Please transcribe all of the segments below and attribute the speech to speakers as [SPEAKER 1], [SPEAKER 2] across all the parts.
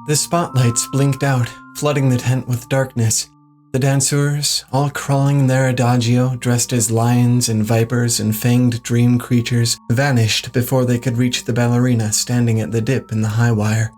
[SPEAKER 1] The spotlights blinked out, flooding the tent with darkness. The dancers, all crawling in their adagio, dressed as lions and vipers and fanged dream creatures, vanished before they could reach the ballerina standing at the dip in the high wire.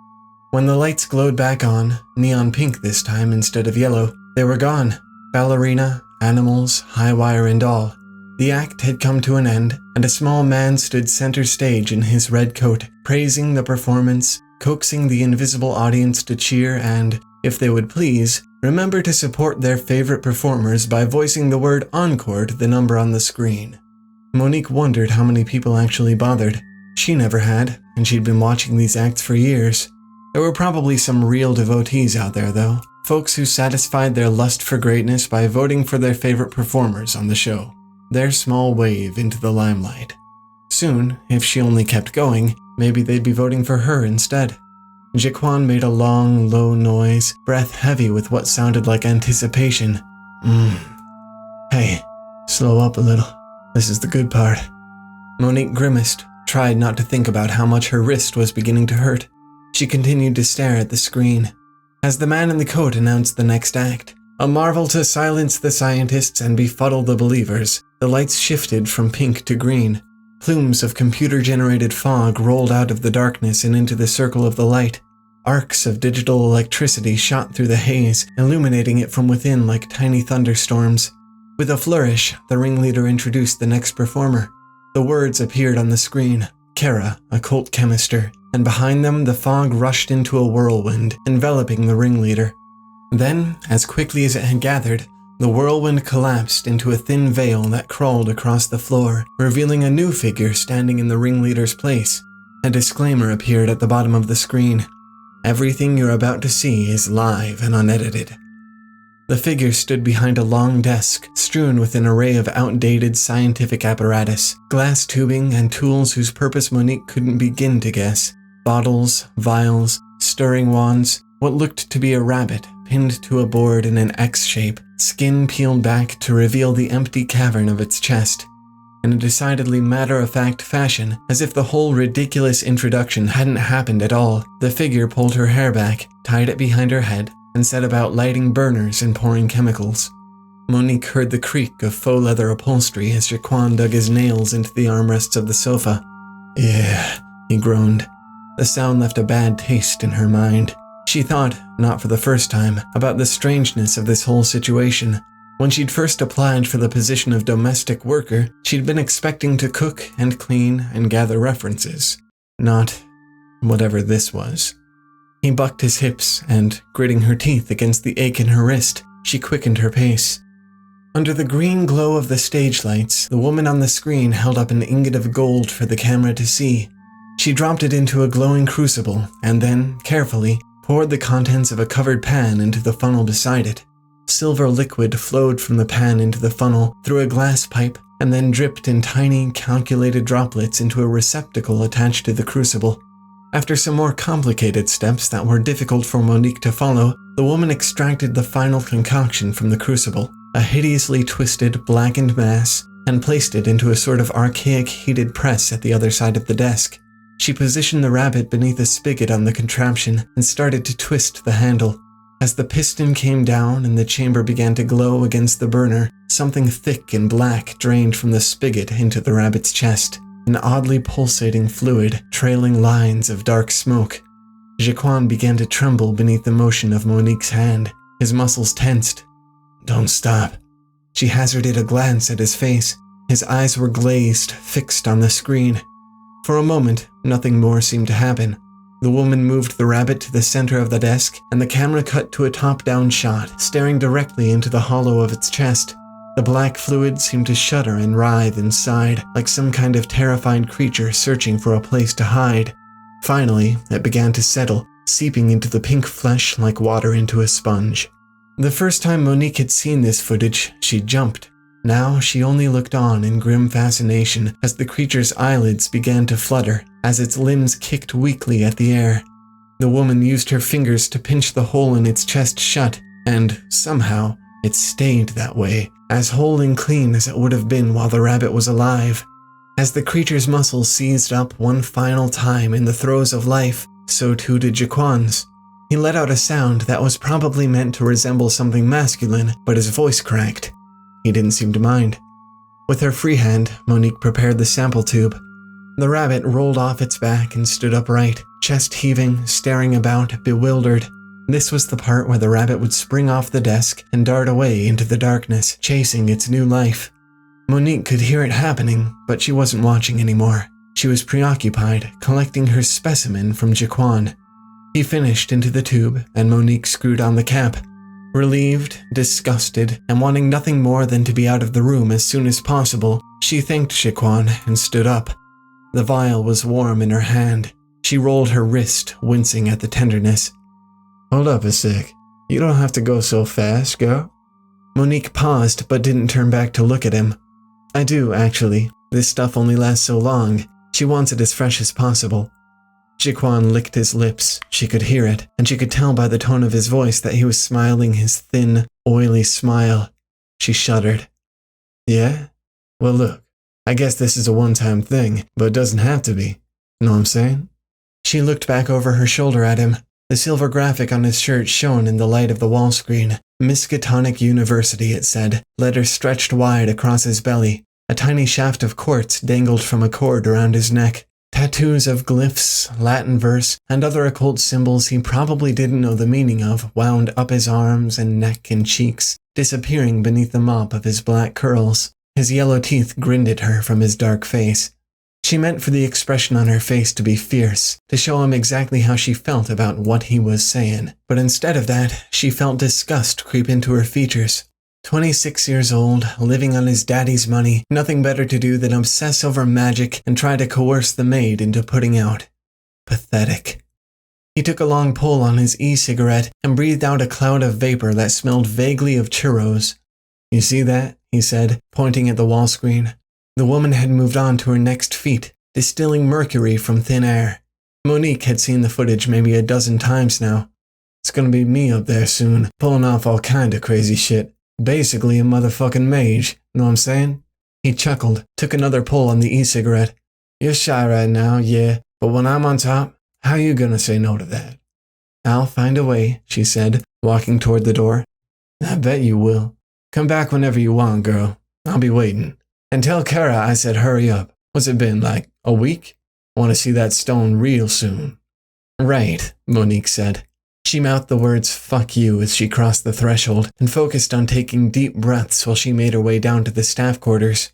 [SPEAKER 1] When the lights glowed back on, neon pink this time instead of yellow, they were gone. Ballerina, animals, high wire and all. The act had come to an end, and a small man stood center stage in his red coat, praising the performance, coaxing the invisible audience to cheer and, if they would please, remember to support their favorite performers by voicing the word encore to the number on the screen. Monique wondered how many people actually bothered. She never had, and she'd been watching these acts for years. There were probably some real devotees out there, though. Folks who satisfied their lust for greatness by voting for their favorite performers on the show. Their small wave into the limelight. Soon, if she only kept going, maybe they'd be voting for her instead. Jaquan made a long, low noise, breath heavy with what sounded like anticipation. Hey, slow up a little. This is the good part. Monique grimaced, tried not to think about how much her wrist was beginning to hurt. She continued to stare at the screen. As the man in the coat announced the next act, a marvel to silence the scientists and befuddle the believers, the lights shifted from pink to green. Plumes of computer-generated fog rolled out of the darkness and into the circle of the light. Arcs of digital electricity shot through the haze, illuminating it from within like tiny thunderstorms. With a flourish, the ringleader introduced the next performer. The words appeared on the screen. Kara, occult chemister, and behind them the fog rushed into a whirlwind, enveloping the ringleader. Then, as quickly as it had gathered, the whirlwind collapsed into a thin veil that crawled across the floor, revealing a new figure standing in the ringleader's place. A disclaimer appeared at the bottom of the screen. Everything you're about to see is live and unedited. The figure stood behind a long desk, strewn with an array of outdated scientific apparatus, glass tubing, and tools whose purpose Monique couldn't begin to guess. Bottles, vials, stirring wands, what looked to be a rabbit pinned to a board in an X shape, skin peeled back to reveal the empty cavern of its chest. In a decidedly matter-of-fact fashion, as if the whole ridiculous introduction hadn't happened at all, the figure pulled her hair back, tied it behind her head, and set about lighting burners and pouring chemicals. Monique heard the creak of faux leather upholstery as Jaquan dug his nails into the armrests of the sofa. Yeah, he groaned. The sound left a bad taste in her mind. She thought, not for the first time, about the strangeness of this whole situation. When she'd first applied for the position of domestic worker, she'd been expecting to cook and clean and gather references. Not whatever this was. He bucked his hips and, gritting her teeth against the ache in her wrist, she quickened her pace. Under the green glow of the stage lights, the woman on the screen held up an ingot of gold for the camera to see. She dropped it into a glowing crucible and then, carefully, poured the contents of a covered pan into the funnel beside it. Silver liquid flowed from the pan into the funnel through a glass pipe and then dripped in tiny, calculated droplets into a receptacle attached to the crucible. After some more complicated steps that were difficult for Monique to follow, the woman extracted the final concoction from the crucible, a hideously twisted, blackened mass, and placed it into a sort of archaic heated press at the other side of the desk. She positioned the rabbit beneath a spigot on the contraption and started to twist the handle. As the piston came down and the chamber began to glow against the burner, something thick and black drained from the spigot into the rabbit's chest, an oddly pulsating fluid, trailing lines of dark smoke. Jaquan began to tremble beneath the motion of Monique's hand. His muscles tensed. Don't stop. She hazarded a glance at his face. His eyes were glazed, fixed on the screen. For a moment, nothing more seemed to happen. The woman moved the rabbit to the center of the desk, and the camera cut to a top-down shot, staring directly into the hollow of its chest. The black fluid seemed to shudder and writhe inside, like some kind of terrified creature searching for a place to hide. Finally, it began to settle, seeping into the pink flesh like water into a sponge. The first time Monique had seen this footage, she jumped. Now she only looked on in grim fascination as the creature's eyelids began to flutter, as its limbs kicked weakly at the air. The woman used her fingers to pinch the hole in its chest shut, and, somehow, it stayed that way, as whole and clean as it would have been while the rabbit was alive. As the creature's muscles seized up one final time in the throes of life, so too did Jaquan's. He let out a sound that was probably meant to resemble something masculine, but his voice cracked. He didn't seem to mind. With her free hand, Monique prepared the sample tube. The rabbit rolled off its back and stood upright, chest heaving, staring about, bewildered. This was the part where the rabbit would spring off the desk and dart away into the darkness, chasing its new life. Monique could hear it happening, but she wasn't watching anymore. She was preoccupied, collecting her specimen from Jaquan. He finished into the tube, and Monique screwed on the cap. Relieved, disgusted, and wanting nothing more than to be out of the room as soon as possible, she thanked Jaquan and stood up. The vial was warm in her hand. She rolled her wrist, wincing at the tenderness. "Hold up a sec. You don't have to go so fast, girl." Monique paused but didn't turn back to look at him. "I do, actually. This stuff only lasts so long. She wants it as fresh as possible." Jaquan licked his lips. She could hear it, and she could tell by the tone of his voice that he was smiling his thin, oily smile. She shuddered. "Yeah? Well, look. I guess this is a one-time thing, but it doesn't have to be. Know what I'm saying?" She looked back over her shoulder at him. The silver graphic on his shirt shone in the light of the wall screen. Miskatonic University, it said, letters stretched wide across his belly. A tiny shaft of quartz dangled from a cord around his neck. Tattoos of glyphs, Latin verse, and other occult symbols he probably didn't know the meaning of wound up his arms and neck and cheeks, disappearing beneath the mop of his black curls. His yellow teeth grinned at her from his dark face. She meant for the expression on her face to be fierce, to show him exactly how she felt about what he was saying. But instead of that, she felt disgust creep into her features. 26 years old, living on his daddy's money, nothing better to do than obsess over magic and try to coerce the maid into putting out. Pathetic. He took a long pull on his e-cigarette and breathed out a cloud of vapor that smelled vaguely of churros. "You see that?" he said, pointing at the wall screen. The woman had moved on to her next feat, distilling mercury from thin air. Monique had seen the footage maybe a dozen times now. "It's gonna be me up there soon, pulling off all kind of crazy shit. Basically a motherfucking mage, know what I'm saying?" He chuckled, took another pull on the e-cigarette. "You're shy right now, yeah, but when I'm on top, how you gonna say no to that?" "I'll find a way," she said, walking toward the door. "I bet you will. Come back whenever you want, girl. I'll be waiting. And tell Kara I said hurry up. What's it been, like a week? Want to see that stone real soon." "Right," Monique said. She mouthed the words "fuck you" as she crossed the threshold and focused on taking deep breaths while she made her way down to the staff quarters.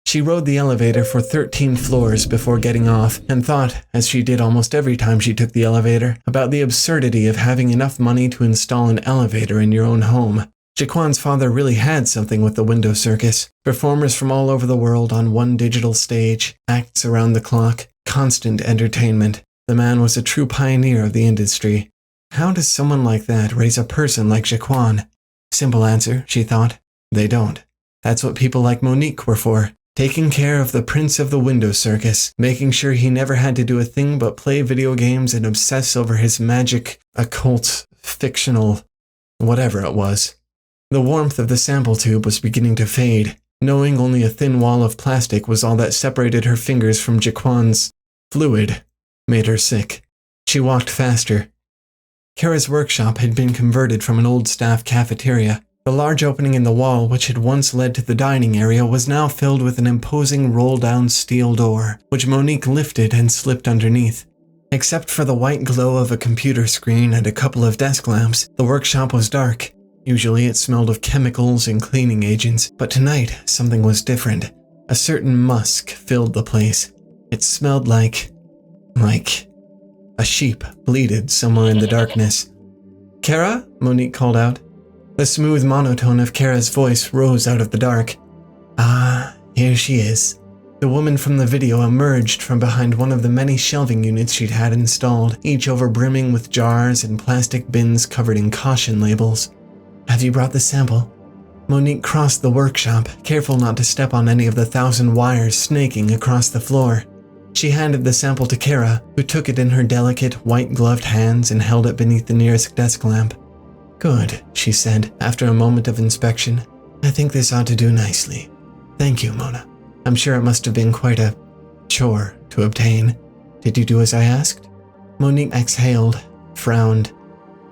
[SPEAKER 1] She rode the elevator for 13 floors before getting off and thought, as she did almost every time she took the elevator, about the absurdity of having enough money to install an elevator in your own home. Jaquan's father really had something with the window circus. Performers from all over the world on one digital stage, acts around the clock, constant entertainment. The man was a true pioneer of the industry. How does someone like that raise a person like Jaquan? Simple answer, she thought. They don't. That's what people like Monique were for. Taking care of the prince of the window circus, making sure he never had to do a thing but play video games and obsess over his magic, occult, fictional, whatever it was. The warmth of the sample tube was beginning to fade. Knowing only a thin wall of plastic was all that separated her fingers from Jaquan's fluid made her sick. She walked faster. Kara's workshop had been converted from an old staff cafeteria. The large opening in the wall, which had once led to the dining area, was now filled with an imposing roll-down steel door, which Monique lifted and slipped underneath. Except for the white glow of a computer screen and a couple of desk lamps, the workshop was dark. Usually it smelled of chemicals and cleaning agents, but tonight something was different. A certain musk filled the place. It smelled like a sheep bleated somewhere in the darkness. "Kara?" Monique called out. The smooth monotone of Kara's voice rose out of the dark. "Ah, here she is." The woman from the video emerged from behind one of the many shelving units she'd had installed, each overbrimming with jars and plastic bins covered in caution labels. "Have you brought the sample?" Monique crossed the workshop, careful not to step on any of the 1,000 wires snaking across the floor. She handed the sample to Kara, who took it in her delicate, white-gloved hands and held it beneath the nearest desk lamp. "Good," she said, after a moment of inspection. "I think this ought to do nicely. Thank you, Mona. I'm sure it must have been quite a chore to obtain. Did you do as I asked?" Monique exhaled, frowned.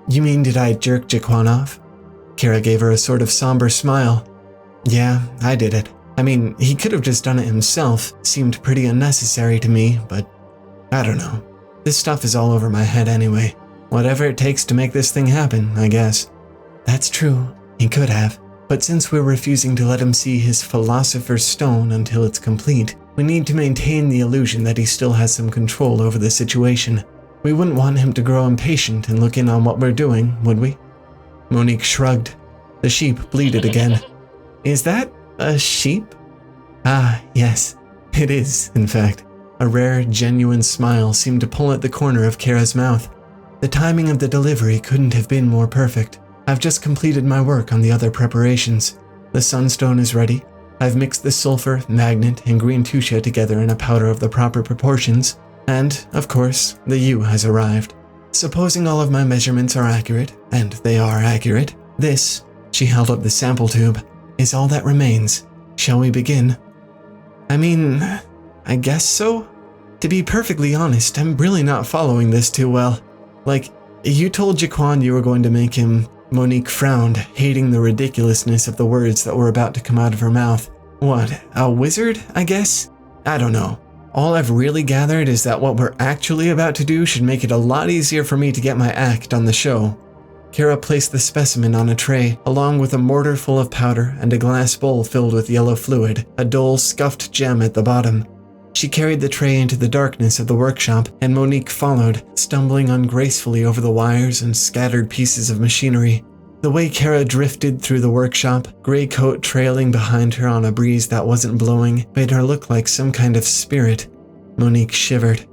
[SPEAKER 1] You mean did I jerk Jaquan off? Kara gave her a sort of somber smile. Yeah, I did it. I mean, he could have just done it himself. Seemed pretty unnecessary to me, but I don't know. This stuff is all over my head anyway. Whatever it takes to make this thing happen, I guess. That's true. He could have. But since we're refusing to let him see his philosopher's stone until it's complete, we need to maintain the illusion that he still has some control over the situation. We wouldn't want him to grow impatient and look in on what we're doing, would we? Monique shrugged. The sheep bleated again. Is that a sheep? Ah, yes. It is, in fact. A rare, genuine smile seemed to pull at the corner of Kara's mouth. The timing of the delivery couldn't have been more perfect. I've just completed my work on the other preparations. The sunstone is ready. I've mixed the sulfur, magnet, and green tutia together in a powder of the proper proportions. And, of course, the yew has arrived. Supposing all of my measurements are accurate, and they are accurate, this, she held up the sample tube, is all that remains. Shall we begin? I mean, I guess so? To be perfectly honest, I'm really not following this too well. Like, you told Jaquan you were going to make him. Monique frowned, hating the ridiculousness of the words that were about to come out of her mouth. What, a wizard, I guess? I don't know. All I've really gathered is that what we're actually about to do should make it a lot easier for me to get my act on the show. Kara placed the specimen on a tray, along with a mortar full of powder and a glass bowl filled with yellow fluid, a dull, scuffed gem at the bottom. She carried the tray into the darkness of the workshop, and Monique followed, stumbling ungracefully over the wires and scattered pieces of machinery. The way Kara drifted through the workshop, gray coat trailing behind her on a breeze that wasn't blowing, made her look like some kind of spirit. Monique shivered.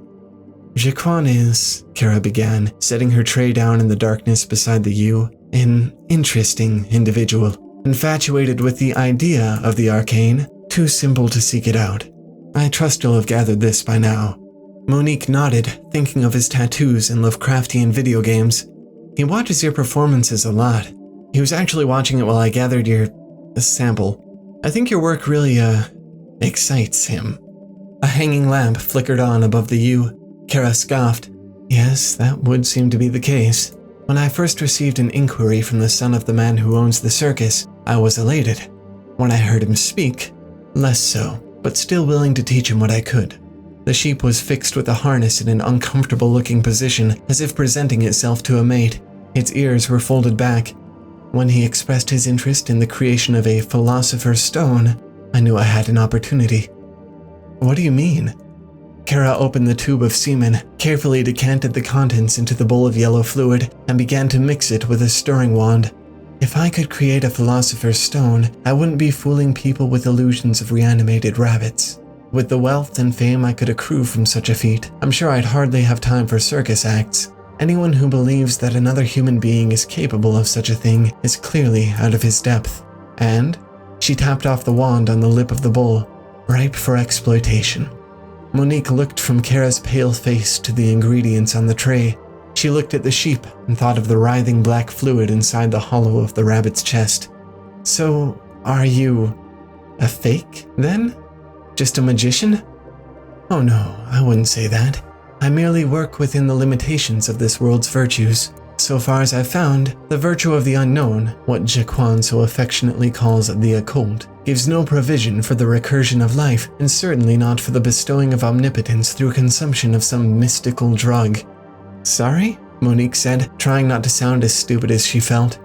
[SPEAKER 1] Jaquan is, Kara began, setting her tray down in the darkness beside the yew, an interesting individual, infatuated with the idea of the arcane, too simple to seek it out. I trust you'll have gathered this by now. Monique nodded, thinking of his tattoos and Lovecraftian video games. He watches your performances a lot. He was actually watching it while I gathered your sample. I think your work really, excites him. A hanging lamp flickered on above the yew. Kara scoffed. Yes, that would seem to be the case. When I first received an inquiry from the son of the man who owns the circus, I was elated. When I heard him speak, less so, but still willing to teach him what I could. The sheep was fixed with a harness in an uncomfortable-looking position, as if presenting itself to a mate. Its ears were folded back. When he expressed his interest in the creation of a philosopher's stone, I knew I had an opportunity. What do you mean? Kara opened the tube of semen, carefully decanted the contents into the bowl of yellow fluid, and began to mix it with a stirring wand. If I could create a philosopher's stone, I wouldn't be fooling people with illusions of reanimated rabbits. With the wealth and fame I could accrue from such a feat, I'm sure I'd hardly have time for circus acts. Anyone who believes that another human being is capable of such a thing is clearly out of his depth. And she tapped off the wand on the lip of the bowl, ripe for exploitation. Monique looked from Kara's pale face to the ingredients on the tray. She looked at the sheep and thought of the writhing black fluid inside the hollow of the rabbit's chest. So, are you a fake, then? Just a magician? Oh no, I wouldn't say that. I merely work within the limitations of this world's virtues. So far as I've found, the virtue of the unknown, what Jaquan so affectionately calls the occult, gives no provision for the recursion of life, and certainly not for the bestowing of omnipotence through consumption of some mystical drug. Sorry? Monique said, trying not to sound as stupid as she felt.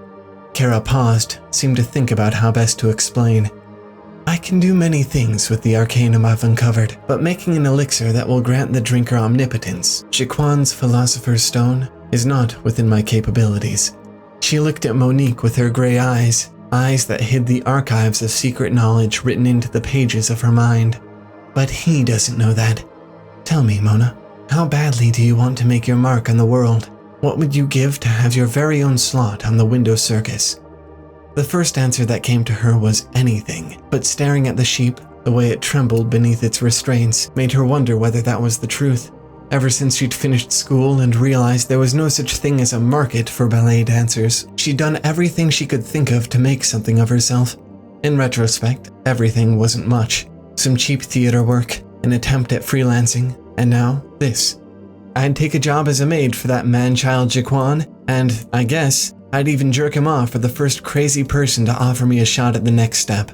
[SPEAKER 1] Kara paused, seemed to think about how best to explain. I can do many things with the arcanum I've uncovered, but making an elixir that will grant the drinker omnipotence, Jaquan's philosopher's stone, is not within my capabilities. She looked at Monique with her gray eyes, eyes that hid the archives of secret knowledge written into the pages of her mind. But he doesn't know that. Tell me, Mona, how badly do you want to make your mark on the world? What would you give to have your very own slot on the window circus? The first answer that came to her was anything, but staring at the sheep, the way it trembled beneath its restraints, made her wonder whether that was the truth. Ever since she'd finished school and realized there was no such thing as a market for ballet dancers, she'd done everything she could think of to make something of herself. In retrospect, everything wasn't much. Some cheap theater work, an attempt at freelancing, and now this. I'd take a job as a maid for that man-child Jaquan, And I guess I'd even jerk him off for the first crazy person to offer me a shot at the next step.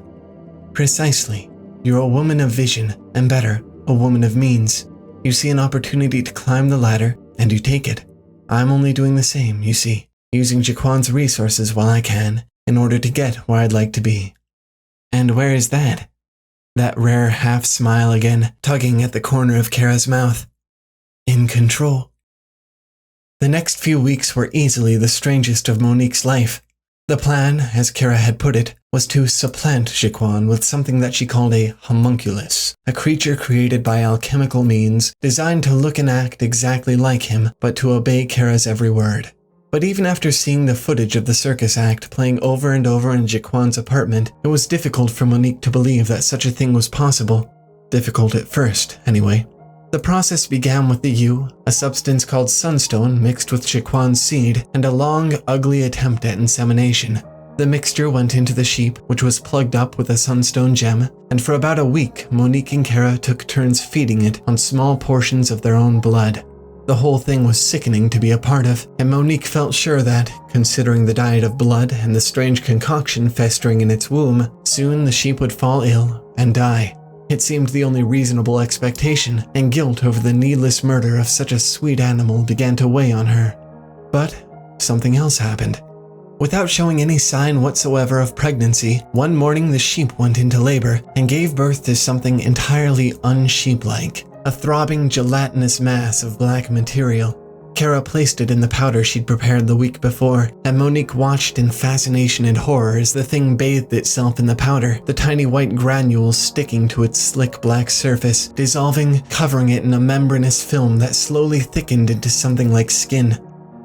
[SPEAKER 1] Precisely. You're a woman of vision, and better, a woman of means. You see an opportunity to climb the ladder, and you take it. I'm only doing the same, you see, using Jaquan's resources while I can, in order to get where I'd like to be. And where is that? That rare half-smile again, tugging at the corner of Kara's mouth. In control. The next few weeks were easily the strangest of Monique's life. The plan, as Kara had put it, was to supplant Jaquan with something that she called a homunculus, a creature created by alchemical means, designed to look and act exactly like him, but to obey Kara's every word. But even after seeing the footage of the circus act playing over and over in Jaquan's apartment, it was difficult for Monique to believe that such a thing was possible. Difficult at first, anyway. The process began with the yew, a substance called sunstone mixed with Jaquan's seed, and a long, ugly attempt at insemination. The mixture went into the sheep, which was plugged up with a sunstone gem, and for about a week, Monique and Kara took turns feeding it on small portions of their own blood. The whole thing was sickening to be a part of, and Monique felt sure that, considering the diet of blood and the strange concoction festering in its womb, soon the sheep would fall ill and die. It seemed the only reasonable expectation, and guilt over the needless murder of such a sweet animal began to weigh on her. But something else happened. Without showing any sign whatsoever of pregnancy, one morning the sheep went into labor and gave birth to something entirely unsheep-like, a throbbing gelatinous mass of black material. Kara placed it in the powder she'd prepared the week before, and Monique watched in fascination and horror as the thing bathed itself in the powder, the tiny white granules sticking to its slick black surface, dissolving, covering it in a membranous film that slowly thickened into something like skin.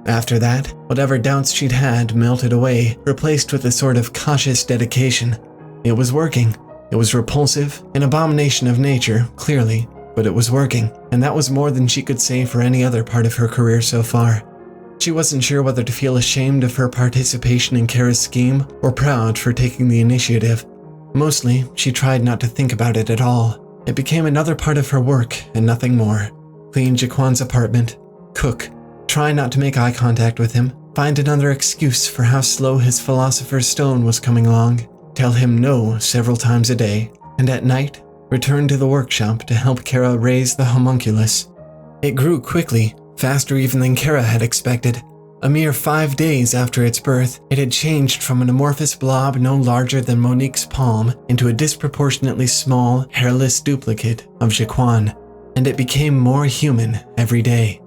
[SPEAKER 1] After that, whatever doubts she'd had melted away, replaced with a sort of cautious dedication. It was working. It was repulsive, an abomination of nature, clearly, but it was working, and that was more than she could say for any other part of her career so far. She wasn't sure whether to feel ashamed of her participation in Kara's scheme, or proud for taking the initiative. Mostly, she tried not to think about it at all. It became another part of her work, and nothing more. Clean Jaquan's apartment, cook, try not to make eye contact with him, find another excuse for how slow his philosopher's stone was coming along, tell him no several times a day, and at night, return to the workshop to help Kara raise the homunculus. It grew quickly, faster even than Kara had expected. A mere 5 days after its birth, it had changed from an amorphous blob no larger than Monique's palm into a disproportionately small, hairless duplicate of Jaquan, and it became more human every day.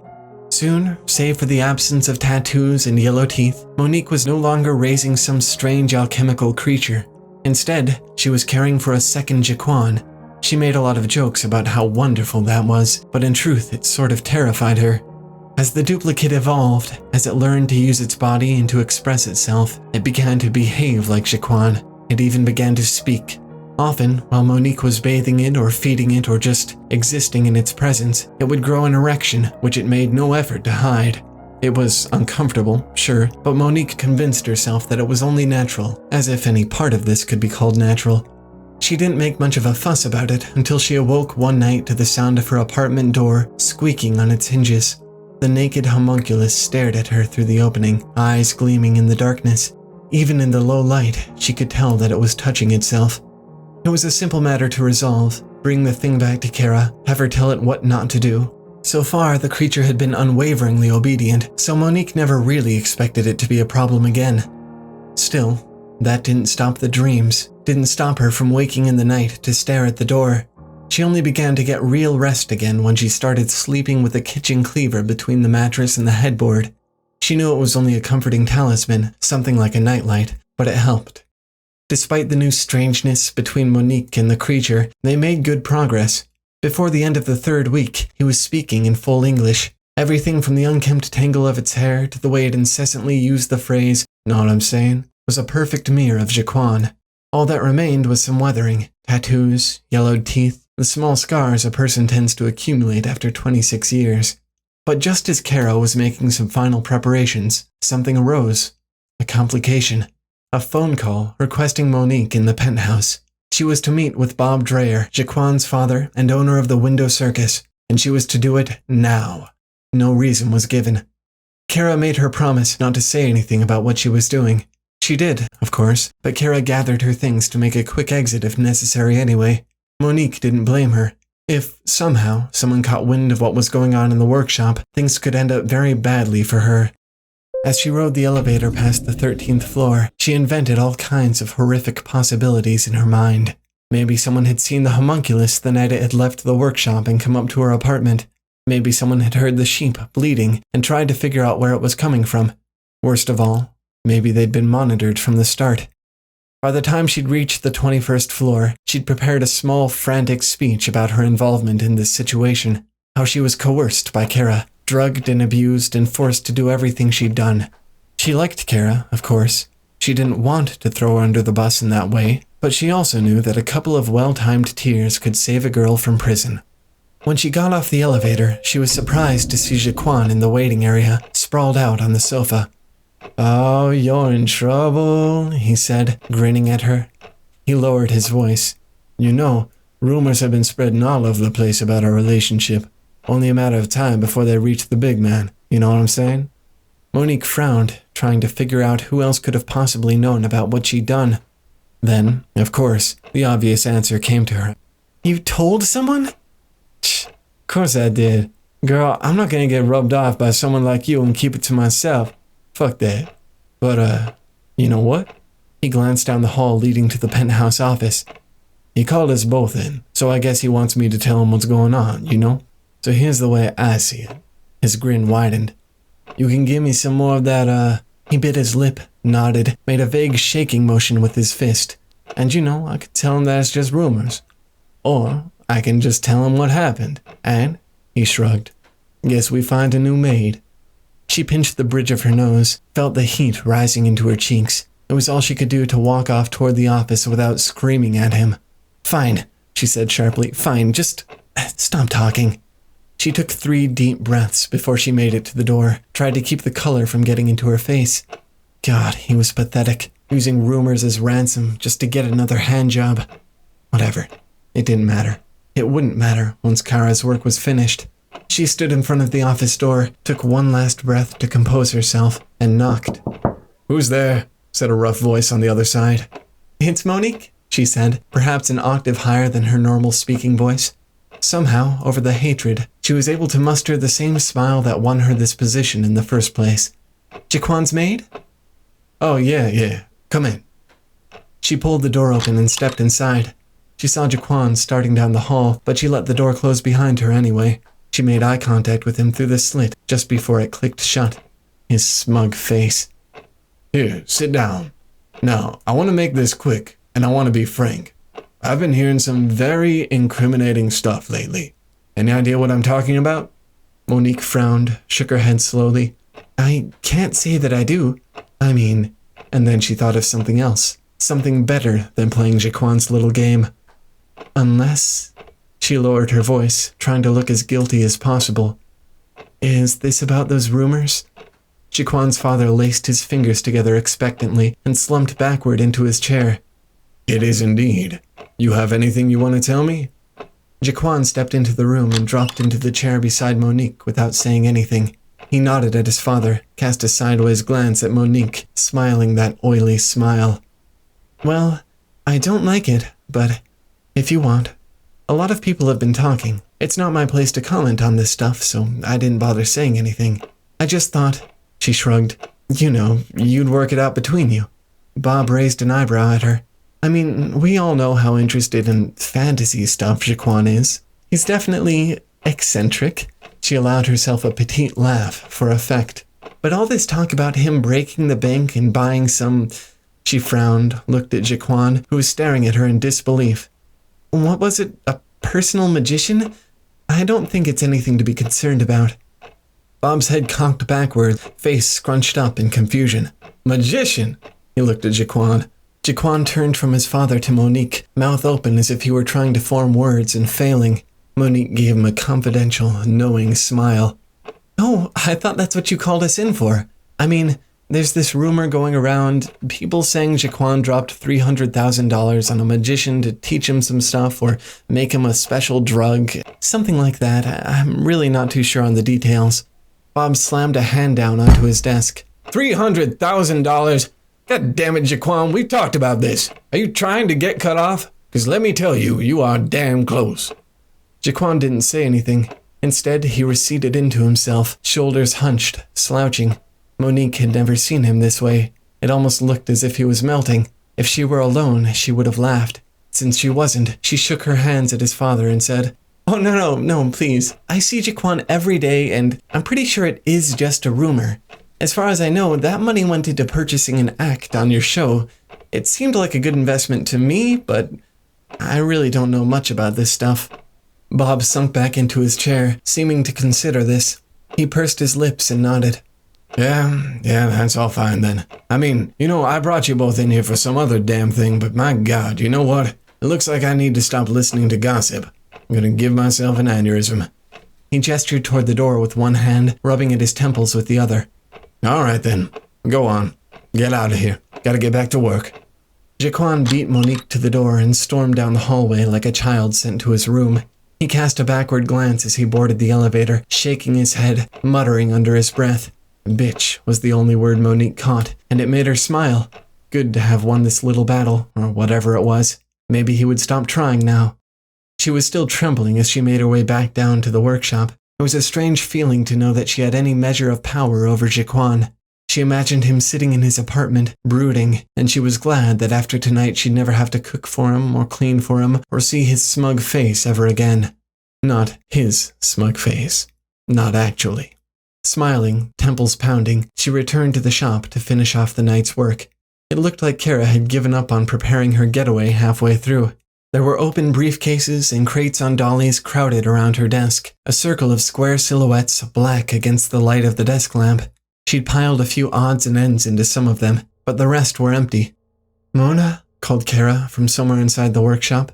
[SPEAKER 1] Soon, save for the absence of tattoos and yellow teeth, Monique was no longer raising some strange alchemical creature. Instead, she was caring for a second Jaquan. She made a lot of jokes about how wonderful that was, but in truth it sort of terrified her. As the duplicate evolved, as it learned to use its body and to express itself, it began to behave like Jaquan. It even began to speak. Often, while Monique was bathing it or feeding it or just existing in its presence, it would grow an erection, which it made no effort to hide. It was uncomfortable, sure, but Monique convinced herself that it was only natural, as if any part of this could be called natural. She didn't make much of a fuss about it until she awoke one night to the sound of her apartment door squeaking on its hinges. The naked homunculus stared at her through the opening, eyes gleaming in the darkness. Even in the low light, she could tell that it was touching itself. It was a simple matter to resolve. Bring the thing back to Kara, have her tell it what not to do. So far, the creature had been unwaveringly obedient, so Monique never really expected it to be a problem again. Still, that didn't stop the dreams, didn't stop her from waking in the night to stare at the door. She only began to get real rest again when she started sleeping with a kitchen cleaver between the mattress and the headboard. She knew it was only a comforting talisman, something like a nightlight, but it helped. Despite the new strangeness between Monique and the creature, they made good progress. Before the end of the 3rd week, he was speaking in full English. Everything from the unkempt tangle of its hair to the way it incessantly used the phrase, "know what I'm saying?" was a perfect mirror of Jaquan. All that remained was some weathering, tattoos, yellowed teeth, the small scars a person tends to accumulate after 26 years. But just as Kara was making some final preparations, something arose. A complication. A phone call requesting Monique in the penthouse. She was to meet with Bob Dreyer, Jaquan's father and owner of the Window Circus, and she was to do it now. No reason was given. Kara made her promise not to say anything about what she was doing. She did, of course, but Kara gathered her things to make a quick exit if necessary anyway. Monique didn't blame her. If, somehow, someone caught wind of what was going on in the workshop, things could end up very badly for her. As she rode the elevator past the 13th floor, she invented all kinds of horrific possibilities in her mind. Maybe someone had seen the homunculus the night it had left the workshop and come up to her apartment. Maybe someone had heard the sheep bleeding and tried to figure out where it was coming from. Worst of all, maybe they'd been monitored from the start. By the time she'd reached the 21st floor, she'd prepared a small, frantic speech about her involvement in this situation, how she was coerced by Kara, drugged and abused and forced to do everything she'd done. She liked Kara, of course. She didn't want to throw her under the bus in that way, but she also knew that a couple of well-timed tears could save a girl from prison. When she got off the elevator, she was surprised to see Jaquan in the waiting area, sprawled out on the sofa. "Oh, you're in trouble," he said, grinning at her. He lowered his voice. "You know, rumors have been spreading all over the place about our relationship. Only a matter of time before they reach the big man, you know what I'm saying?" Monique frowned, trying to figure out who else could have possibly known about what she'd done. Then, of course, the obvious answer came to her. "You told someone?" "Of course I did. Girl, I'm not gonna get rubbed off by someone like you and keep it to myself. Fuck that. But, you know what?" He glanced down the hall leading to the penthouse office. "He called us both in, so I guess he wants me to tell him what's going on, you know? So here's the way I see it." His grin widened. "You can give me some more of that, He bit his lip, nodded, made a vague shaking motion with his fist. "And you know, I could tell him that it's just rumors. Or I can just tell him what happened, and," he shrugged, "guess we find a new maid." She pinched the bridge of her nose, felt the heat rising into her cheeks. It was all she could do to walk off toward the office without screaming at him. "Fine," she said sharply. "Fine, just stop talking." She took 3 deep breaths before she made it to the door, tried to keep the color from getting into her face. God, he was pathetic, using rumors as ransom just to get another handjob. Whatever. It didn't matter. It wouldn't matter once Kara's work was finished. She stood in front of the office door, took one last breath to compose herself, and knocked. "Who's there?" said a rough voice on the other side. "It's Monique," she said, perhaps an octave higher than her normal speaking voice. Somehow, over the hatred, she was able to muster the same smile that won her this position in the first place. "Jaquan's maid?" "Oh, yeah. Come in." She pulled the door open and stepped inside. She saw Jaquan starting down the hall, but she let the door close behind her anyway. She made eye contact with him through the slit just before it clicked shut. His smug face. "Here, sit down. Now, I want to make this quick, and I want to be frank. I've been hearing some very incriminating stuff lately. Any idea what I'm talking about?" Monique frowned, shook her head slowly. "I can't say that I do. I mean," and then she thought of something else, something better than playing Jaquan's little game. "Unless," she lowered her voice, trying to look as guilty as possible. "Is this about those rumors?" Jaquan's father laced his fingers together expectantly and slumped backward into his chair. "It is indeed. You have anything you want to tell me?" Jaquan stepped into the room and dropped into the chair beside Monique without saying anything. He nodded at his father, cast a sideways glance at Monique, smiling that oily smile. "Well, I don't like it, but if you want. A lot of people have been talking. It's not my place to comment on this stuff, so I didn't bother saying anything. I just thought," she shrugged, "you know, you'd work it out between you." Bob raised an eyebrow at her. "I mean, we all know how interested in fantasy stuff Jaquan is. He's definitely eccentric." She allowed herself a petite laugh for effect. "But all this talk about him breaking the bank and buying some..." She frowned, looked at Jaquan, who was staring at her in disbelief. "What was it? A personal magician? I don't think it's anything to be concerned about." Bob's head cocked backward, face scrunched up in confusion. "Magician?" He looked at Jaquan. Jaquan turned from his father to Monique, mouth open as if he were trying to form words and failing. Monique gave him a confidential, knowing smile. "Oh, I thought that's what you called us in for. I mean, there's this rumor going around, people saying Jaquan dropped $300,000 on a magician to teach him some stuff or make him a special drug, something like that. I'm really not too sure on the details." Bob slammed a hand down onto his desk. $300,000? God damn it, Jaquan, we've talked about this. Are you trying to get cut off? Because let me tell you, you are damn close. Jaquan didn't say anything. Instead, he receded into himself, shoulders hunched, slouching. Monique had never seen him this way. It almost looked as if he was melting. If she were alone, she would have laughed. Since she wasn't, she shook her hands at his father and said, "Oh, no, please. I see Jaquan every day, and I'm pretty sure it is just a rumor. As far as I know, that money went into purchasing an act on your show. It seemed like a good investment to me, but I really don't know much about this stuff." Bob sunk back into his chair, seeming to consider this. He pursed his lips and nodded. Yeah, that's all fine then. I mean, I brought you both in here for some other damn thing, but my God, you know what? It looks like I need to stop listening to gossip. I'm gonna give myself an aneurysm. He gestured toward the door with one hand, rubbing at his temples with the other. All right then, go on. Get out of here. Gotta get back to work. Jaquan beat Monique to the door and stormed down the hallway like a child sent to his room. He cast a backward glance as he boarded the elevator, shaking his head, muttering under his breath. Bitch was the only word Monique caught, and it made her smile. Good to have won this little battle, or whatever it was. Maybe he would stop trying now. She was still trembling as she made her way back down to the workshop. It was a strange feeling to know that she had any measure of power over Jaquan. She imagined him sitting in his apartment, brooding, and she was glad that after tonight she'd never have to cook for him or clean for him or see his smug face ever again. Not his smug face. Not actually. Smiling, temples pounding, she returned to the shop to finish off the night's work. It looked like Kara had given up on preparing her getaway halfway through. There were open briefcases and crates on dollies crowded around her desk, a circle of square silhouettes black against the light of the desk lamp. She'd piled a few odds and ends into some of them, but the rest were empty. "Mona," called Kara from somewhere inside the workshop.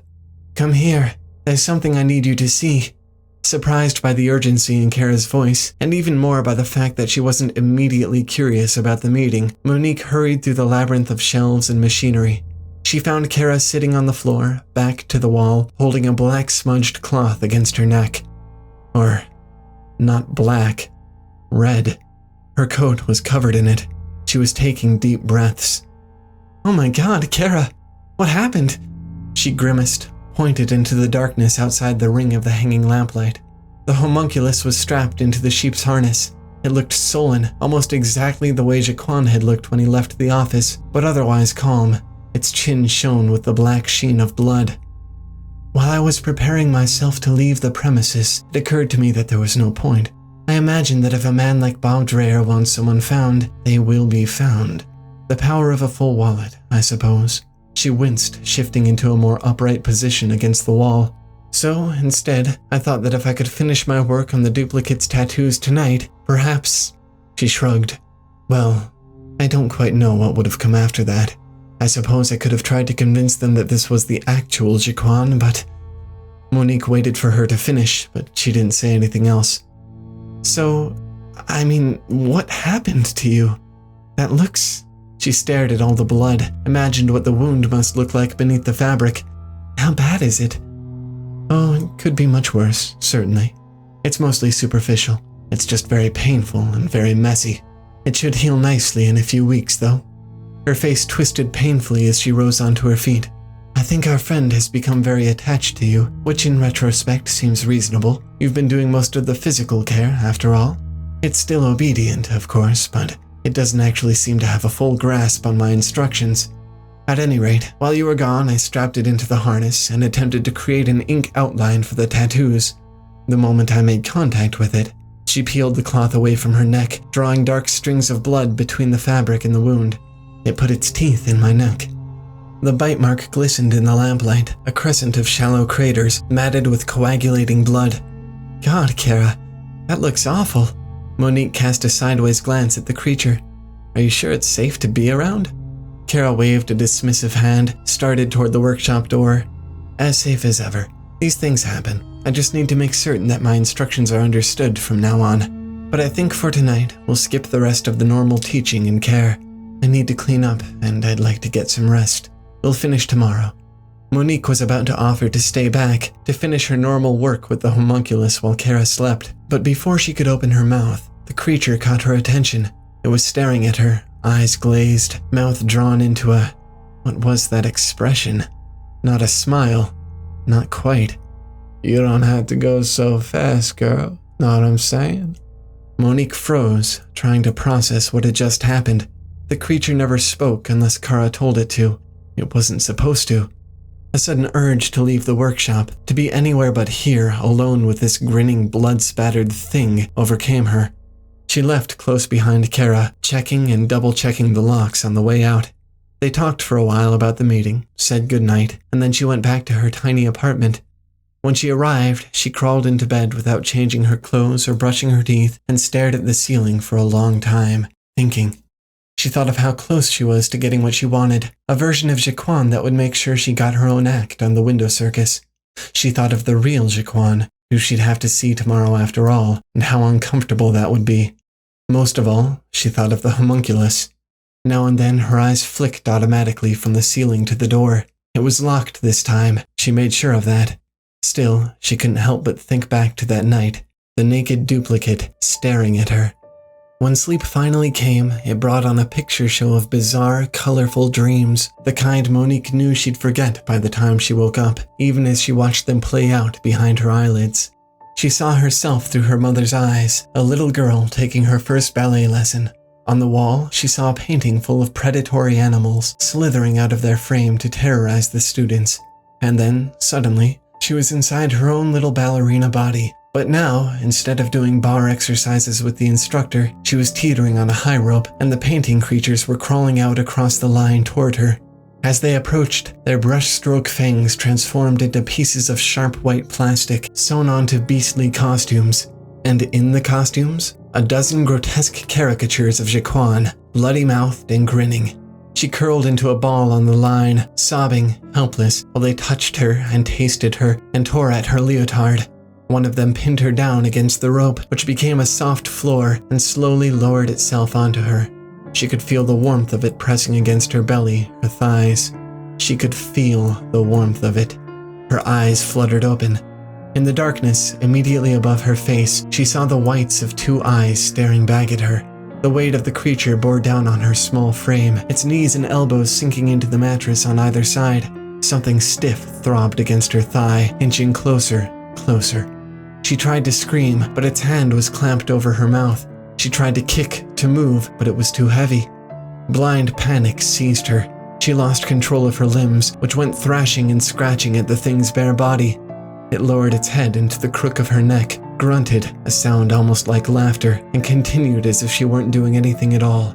[SPEAKER 1] "Come here. There's something I need you to see." Surprised by the urgency in Kara's voice, and even more by the fact that she wasn't immediately curious about the meeting, Monique hurried through the labyrinth of shelves and machinery. She found Kara sitting on the floor, back to the wall, holding a black smudged cloth against her neck. Or, not black, red. Her coat was covered in it. She was taking deep breaths. "Oh my God, Kara! What happened?" She grimaced, pointed into the darkness outside the ring of the hanging lamplight. The homunculus was strapped into the sheep's harness. It looked sullen, almost exactly the way Jaquan had looked when he left the office, but otherwise calm. Its chin shone with the black sheen of blood. "While I was preparing myself to leave the premises, it occurred to me that there was no point. I imagined that if a man like Bob Dreyer wants someone found, they will be found. The power of a full wallet, I suppose." She winced, shifting into a more upright position against the wall. "So, instead, I thought that if I could finish my work on the duplicate's tattoos tonight, perhaps..." She shrugged. "Well, I don't quite know what would have come after that. I suppose I could have tried to convince them that this was the actual Jaquan, but..." Monique waited for her to finish, but she didn't say anything else. "So, what happened to you? That looks..." She stared at all the blood, imagined what the wound must look like beneath the fabric. "How bad is it?" "Oh, it could be much worse, certainly. It's mostly superficial. It's just very painful and very messy. It should heal nicely in a few weeks, though." Her face twisted painfully as she rose onto her feet. "I think our friend has become very attached to you, which in retrospect seems reasonable. You've been doing most of the physical care, after all. It's still obedient, of course, but it doesn't actually seem to have a full grasp on my instructions. At any rate, while you were gone, I strapped it into the harness and attempted to create an ink outline for the tattoos. The moment I made contact with it, she peeled the cloth away from her neck, drawing dark strings of blood between the fabric and the wound. It put its teeth in my neck. The bite mark glistened in the lamplight, a crescent of shallow craters matted with coagulating blood. "God, Kara, that looks awful." Monique cast a sideways glance at the creature. "Are you sure it's safe to be around?" Kara waved a dismissive hand, started toward the workshop door. "As safe as ever. These things happen. I just need to make certain that my instructions are understood from now on. But I think for tonight, we'll skip the rest of the normal teaching and care. I need to clean up, and I'd like to get some rest. We'll finish tomorrow." Monique was about to offer to stay back, to finish her normal work with the homunculus while Kara slept, but before she could open her mouth, the The creature caught her attention. It was staring at her, eyes glazed, mouth drawn into a... What was that expression? Not a smile. Not quite. You don't have to go so fast, girl. Know what I'm saying? Monique froze, trying to process what had just happened. The creature never spoke unless Kara told it to. It wasn't supposed to. A sudden urge to leave the workshop, to be anywhere but here, alone with this grinning, blood-spattered thing, overcame her. She left close behind Kara, checking and double-checking the locks on the way out. They talked for a while about the meeting, said goodnight, and then she went back to her tiny apartment. When she arrived, she crawled into bed without changing her clothes or brushing her teeth and stared at the ceiling for a long time, thinking. She thought of how close she was to getting what she wanted, a version of Jaquan that would make sure she got her own act on the window circus. She thought of the real Jaquan, who she'd have to see tomorrow after all, and how uncomfortable that would be. Most of all, she thought of the homunculus. Now and then her eyes flicked automatically from the ceiling to the door. It was locked this time, she made sure of that. Still, she couldn't help but think back to that night, the naked duplicate staring at her. When sleep finally came, it brought on a picture show of bizarre, colorful dreams, the kind Monique knew she'd forget by the time she woke up, even as she watched them play out behind her eyelids. She saw herself through her mother's eyes, a little girl taking her first ballet lesson. On the wall, she saw a painting full of predatory animals slithering out of their frame to terrorize the students. And then, suddenly, she was inside her own little ballerina body. But now, instead of doing bar exercises with the instructor, she was teetering on a high rope, and the painting creatures were crawling out across the line toward her. As they approached, their brushstroke fangs transformed into pieces of sharp white plastic sewn onto beastly costumes. And in the costumes, a dozen grotesque caricatures of Jaquan, bloody-mouthed and grinning. She curled into a ball on the line, sobbing, helpless, while they touched her and tasted her and tore at her leotard. One of them pinned her down against the rope, which became a soft floor and slowly lowered itself onto her. She could feel the warmth of it pressing against her belly, her thighs. She could feel the warmth of it. Her eyes fluttered open. In the darkness, immediately above her face, she saw the whites of two eyes staring back at her. The weight of the creature bore down on her small frame, its knees and elbows sinking into the mattress on either side. Something stiff throbbed against her thigh, inching closer, closer. She tried to scream, but its hand was clamped over her mouth. She tried to kick, to move, but it was too heavy. Blind panic seized her. She lost control of her limbs, which went thrashing and scratching at the thing's bare body. It lowered its head into the crook of her neck, grunted, a sound almost like laughter, and continued as if she weren't doing anything at all.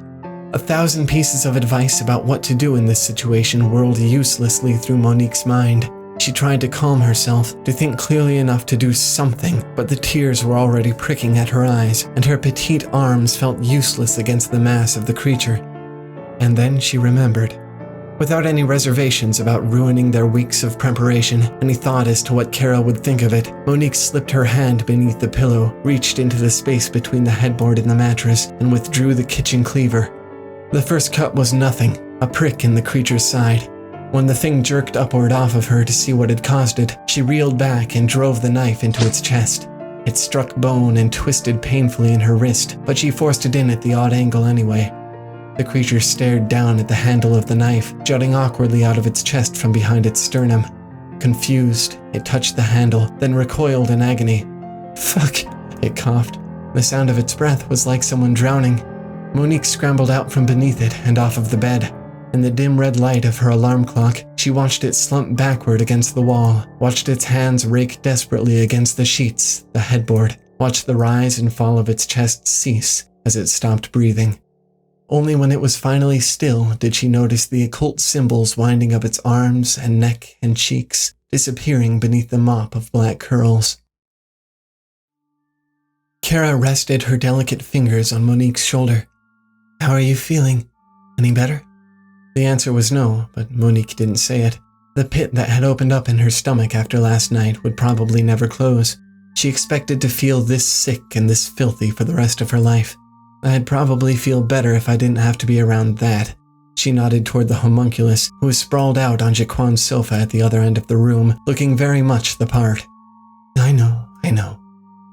[SPEAKER 1] 1,000 pieces of advice about what to do in this situation whirled uselessly through Monique's mind. She tried to calm herself, to think clearly enough to do something, but the tears were already pricking at her eyes, and her petite arms felt useless against the mass of the creature. And then she remembered. Without any reservations about ruining their weeks of preparation, any thought as to what Kara would think of it, Monique slipped her hand beneath the pillow, reached into the space between the headboard and the mattress, and withdrew the kitchen cleaver. The first cut was nothing, a prick in the creature's side. When the thing jerked upward off of her to see what had caused it, she reeled back and drove the knife into its chest. It struck bone and twisted painfully in her wrist, but she forced it in at the odd angle anyway. The creature stared down at the handle of the knife, jutting awkwardly out of its chest from behind its sternum. Confused, it touched the handle, then recoiled in agony. "Fuck," it coughed. The sound of its breath was like someone drowning. Monique scrambled out from beneath it and off of the bed. In the dim red light of her alarm clock, she watched it slump backward against the wall, watched its hands rake desperately against the sheets, the headboard, watched the rise and fall of its chest cease as it stopped breathing. Only when it was finally still did she notice the occult symbols winding up its arms and neck and cheeks, disappearing beneath the mop of black curls. Kara rested her delicate fingers on Monique's shoulder. "How are you feeling? Any better?" The answer was no, but Monique didn't say it. The pit that had opened up in her stomach after last night would probably never close. She expected to feel this sick and this filthy for the rest of her life. "I'd probably feel better if I didn't have to be around that." She nodded toward the homunculus, who was sprawled out on Jaquan's sofa at the other end of the room, looking very much the part. I know.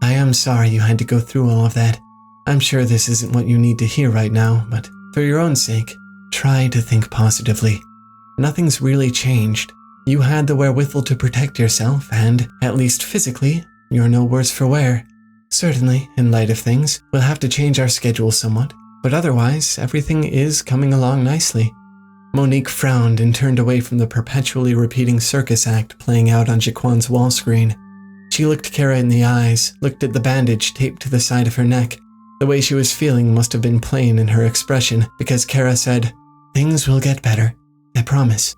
[SPEAKER 1] I am sorry you had to go through all of that. I'm sure this isn't what you need to hear right now, but for your own sake, try to think positively. Nothing's really changed. You had the wherewithal to protect yourself, and, at least physically, you're no worse for wear. Certainly, in light of things, we'll have to change our schedule somewhat, but otherwise, everything is coming along nicely. Monique frowned and turned away from the perpetually repeating circus act playing out on Jaquan's wall screen. She looked Kara in the eyes, looked at the bandage taped to the side of her neck. The way she was feeling must have been plain in her expression, because Kara said, "Things will get better, I promise."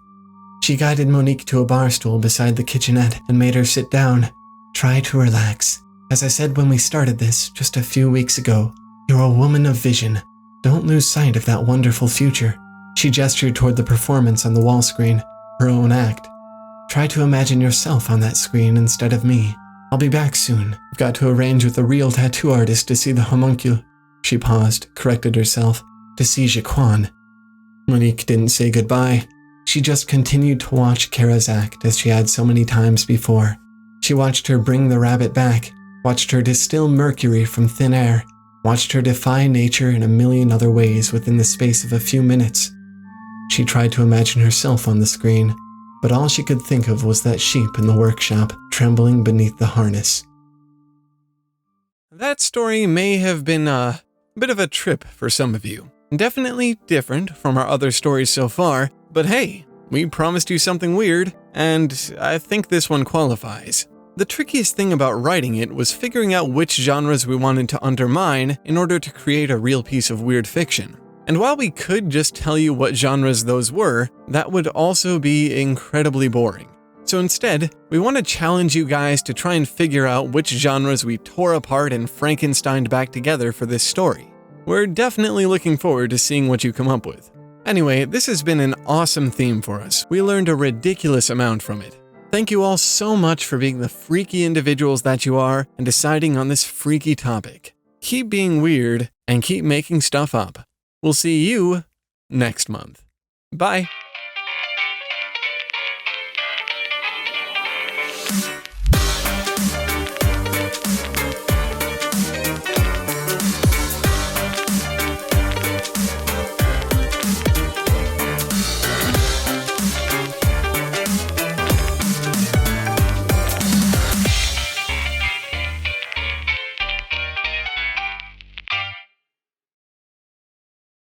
[SPEAKER 1] She guided Monique to a bar stool beside the kitchenette and made her sit down. "Try to relax. As I said when we started this, just a few weeks ago, you're a woman of vision. Don't lose sight of that wonderful future." She gestured toward the performance on the wall screen, her own act. "Try to imagine yourself on that screen instead of me. I'll be back soon. I've got to arrange with a real tattoo artist to see the homuncule." She paused, corrected herself, "to see Jaquan." Monique didn't say goodbye. She just continued to watch Kara's act as she had so many times before. She watched her bring the rabbit back, watched her distill mercury from thin air, watched her defy nature in a million other ways within the space of a few minutes. She tried to imagine herself on the screen, but all she could think of was that sheep in the workshop, trembling beneath the harness. That story may have been a bit of a trip for some of you. Definitely different from our other stories so far, but hey, we promised you something weird, and I think this one qualifies. The trickiest thing about writing it was figuring out which genres we wanted to undermine in order to create a real piece of weird fiction. And while we could just tell you what genres those were, that would also be incredibly boring. So instead, we want to challenge you guys to try and figure out which genres we tore apart and Frankensteined back together for this story. We're definitely looking forward to seeing what you come up with. Anyway, this has been an awesome theme for us. We learned a ridiculous amount from it. Thank you all so much for being the freaky individuals that you are and deciding on this freaky topic. Keep being weird and keep making stuff up. We'll see you next month. Bye.